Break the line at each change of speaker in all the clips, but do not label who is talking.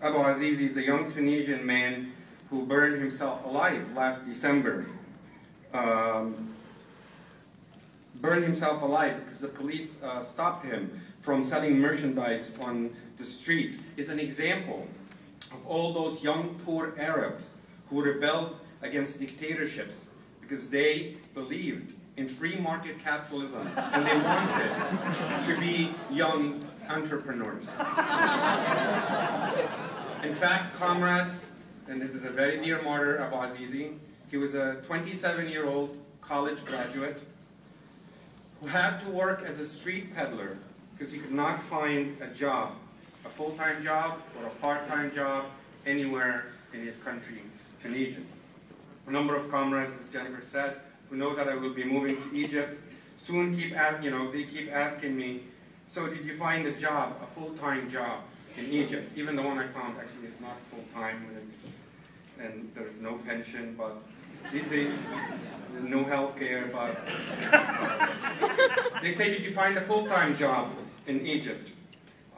Abu Azizi, the young Tunisian man who burned himself alive last December, burned himself alive because the police stopped him from selling merchandise on the street, is an example of all those young poor Arabs who rebelled against dictatorships because they believed in free market capitalism and they wanted to be young entrepreneurs. In fact, comrades, and this is a very dear martyr, Abu Azizi, he was a 27-year-old college graduate who had to work as a street peddler because he could not find a job, a full-time job or a part-time job anywhere in his country, Tunisia. A number of comrades, as Jennifer said, who know that I will be moving to Egypt, soon they keep asking me, so did you find a job, a full-time job in Egypt? Even the one I found actually is not full-time, and there's no pension, but no health care, but they say, did you find a full-time job in Egypt?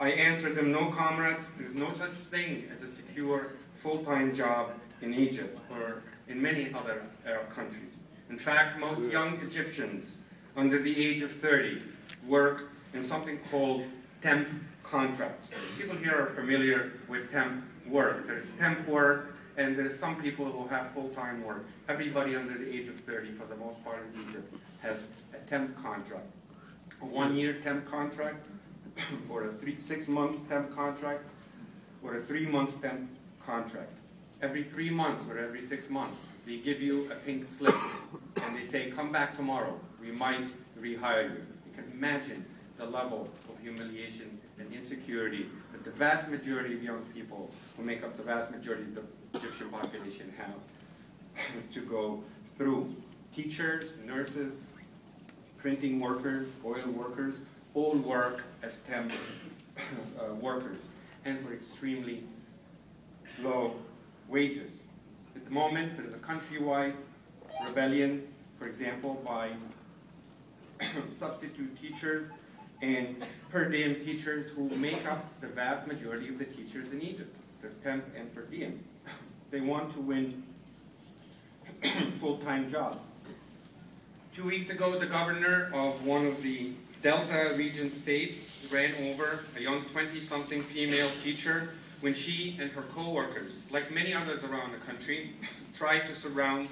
I answered them, no, comrades, there's no such thing as a secure full-time job in Egypt or in many other Arab countries. In fact, most young Egyptians under the age of 30 work in something called temp contracts. People here are familiar with temp work. There's temp work, and there's some people who have full-time work. Everybody under the age of 30, for the most part in Egypt, has a temp contract. A 1-year temp contract, or a 6 months temp contract, or a 3 months temp contract. Every 3 months or every 6 months, they give you a pink slip, and they say, come back tomorrow, we might rehire you. You can imagine the level of humiliation and insecurity that the vast majority of young people who make up the vast majority of the Egyptian population have to go through. Teachers, nurses, printing workers, oil workers, all work as temp workers, and for extremely low wages. At the moment, there is a countrywide rebellion, for example, by substitute teachers and per diem teachers who make up the vast majority of the teachers in Egypt. They're temp and per diem. They want to win full-time jobs. 2 weeks ago, the governor of one of the Delta region states ran over a young 20-something female teacher when she and her co-workers, like many others around the country, tried to surround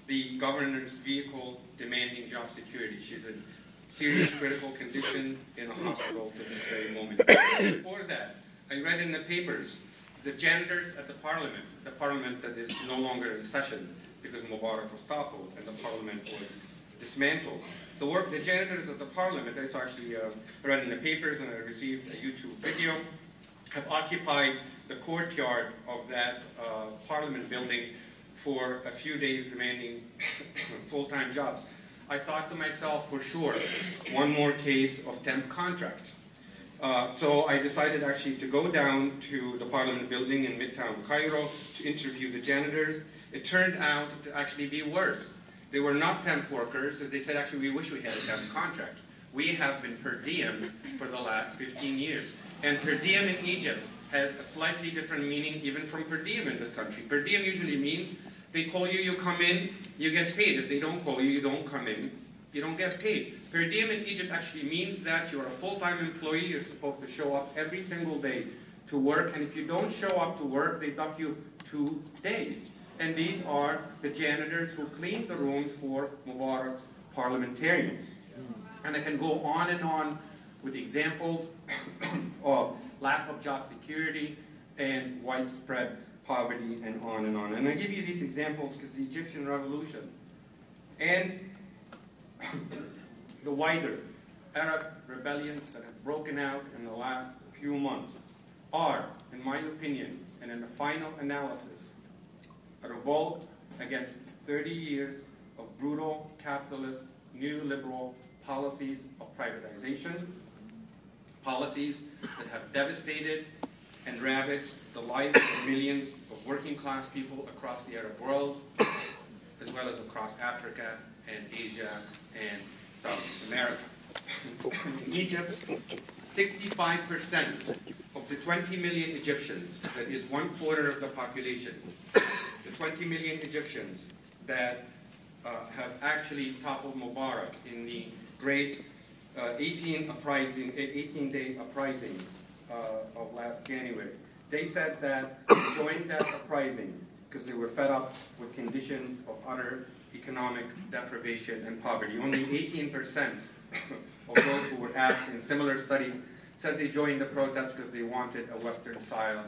the governor's vehicle demanding job security. She's in serious critical condition in a hospital to this very moment. Before that, I read in the papers the janitors at the parliament that is no longer in session because Mubarak was toppled and the parliament was dismantled. The janitors of the parliament, I actually read in the papers and I received a YouTube video, have occupied the courtyard of that parliament building for a few days demanding full-time jobs. I thought to myself, for sure, one more case of temp contracts. So I decided actually to go down to the parliament building in Midtown Cairo to interview the janitors. It turned out to actually be worse. They were not temp workers. They said, actually, we wish we had a temp contract. We have been per diems for the last 15 years. And per diem in Egypt has a slightly different meaning even from per diem in this country. Per diem usually means they call you, you come in, you get paid. If they don't call you, you don't come in, you don't get paid. Per diem in Egypt actually means that you're a full-time employee, you're supposed to show up every single day to work, and if you don't show up to work, they dock you 2 days. And these are the janitors who clean the rooms for Mubarak's parliamentarians. And I can go on and on with examples of lack of job security and widespread poverty and on and on. And I give you these examples because the Egyptian revolution and the wider Arab rebellions that have broken out in the last few months are, in my opinion, and in the final analysis, a revolt against 30 years of brutal capitalist neoliberal policies of privatization, policies that have devastated and ravaged the lives of millions of working class people across the Arab world, as well as across Africa and Asia and South America. In Egypt, 65% of the 20 million Egyptians, that is 1/4 of the population, the 20 million Egyptians that have actually toppled Mubarak in the great 18-day uprising of last January. They said that they joined that uprising because they were fed up with conditions of utter economic deprivation and poverty. Only 18% of those who were asked in similar studies said they joined the protest because they wanted a Western-style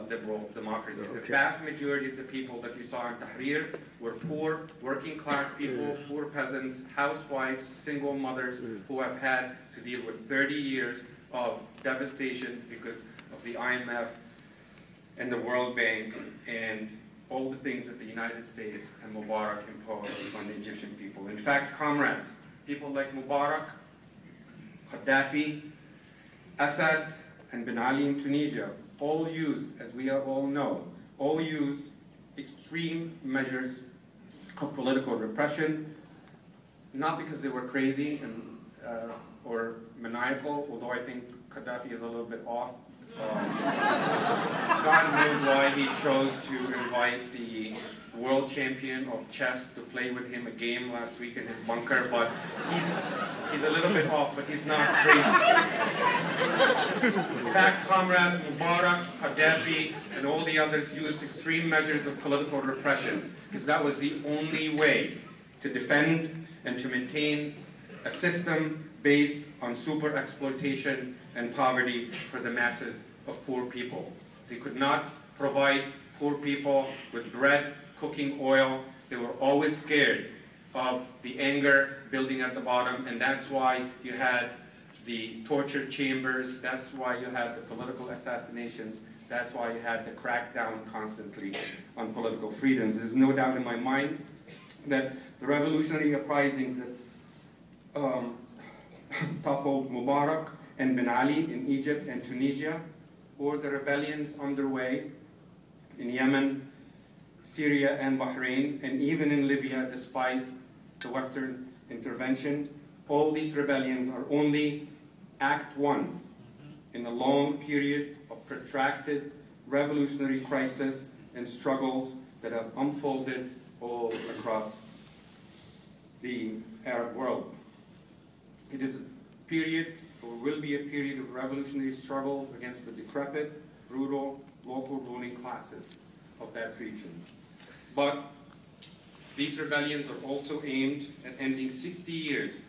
liberal democracy. The vast majority of the people that you saw in Tahrir were poor, working-class people, poor peasants, housewives, single mothers who have had to deal with 30 years of devastation because of the IMF and the World Bank and all the things that the United States and Mubarak imposed on the Egyptian people. In fact, comrades, people like Mubarak, Gaddafi, Assad, and Ben Ali in Tunisia all used, as we all know, all used extreme measures of political repression, not because they were crazy and, or maniacal, although I think Gaddafi is a little bit off. God knows why he chose to invite the world champion of chess to play with him a game last week in his bunker, but he's a little bit off, but he's not crazy. In fact, comrades, Mubarak, Gaddafi, and all the others used extreme measures of political repression because that was the only way to defend and to maintain a system based on super exploitation and poverty for the masses of poor people. They could not provide poor people with bread, cooking oil. They were always scared of the anger building at the bottom, and that's why you had the torture chambers, that's why you had the political assassinations, that's why you had the crackdown constantly on political freedoms. There's no doubt in my mind that the revolutionary uprisings that toppled Mubarak and Ben Ali in Egypt and Tunisia, or the rebellions underway in Yemen, Syria, and Bahrain, and even in Libya, despite the Western intervention, all these rebellions are only Act 1 in a long period of protracted revolutionary crisis and struggles that have unfolded all across the Arab world. It is a period, or will be a period, of revolutionary struggles against the decrepit, brutal, local ruling classes of that region. But these rebellions are also aimed at ending 60 years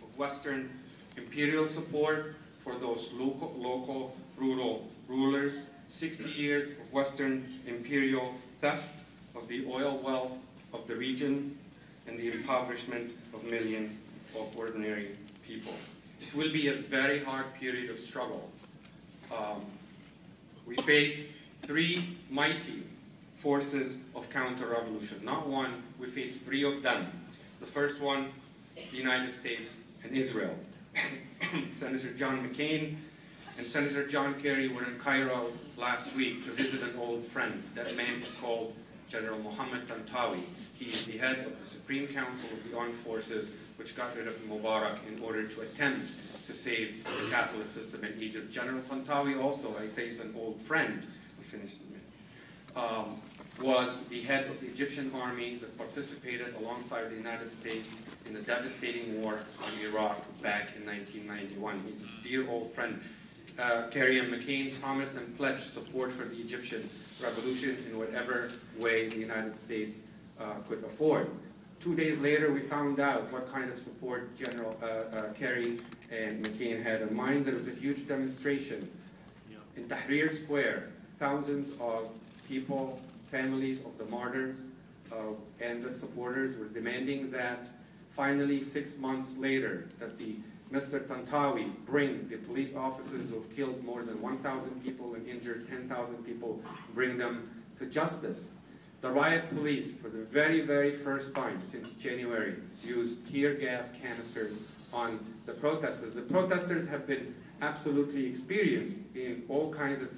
of Western imperial support for those local rural rulers, 60 years of Western imperial theft of the oil wealth of the region, and the impoverishment of millions of ordinary people. It will be a very hard period of struggle. We face three mighty forces of counter-revolution. Not one, we face three of them. The first one is the United States and Israel. Senator John McCain and Senator John Kerry were in Cairo last week to visit an old friend. That man is called General Mohammed Tantawi. He is the head of the Supreme Council of the Armed Forces, which got rid of Mubarak in order to attempt to save the capitalist system in Egypt. General Tantawi also, I say he's an old friend, we finished in a minute, was the head of the Egyptian army that participated alongside the United States in the devastating war on Iraq back in 1991. He's a dear old friend. Kerry and McCain promised and pledged support for the Egyptian revolution in whatever way the United States could afford. 2 days later, we found out what kind of support General Kerry and McCain had in mind. There was a huge demonstration in Tahrir Square. Thousands of people, families of the martyrs and the supporters were demanding that finally, 6 months later, that Mr. Tantawi bring the police officers who have killed more than 1,000 people and injured 10,000 people, bring them to justice. The riot police, for the very, very first time since January, used tear gas canisters on the protesters. The protesters have been absolutely experienced in all kinds of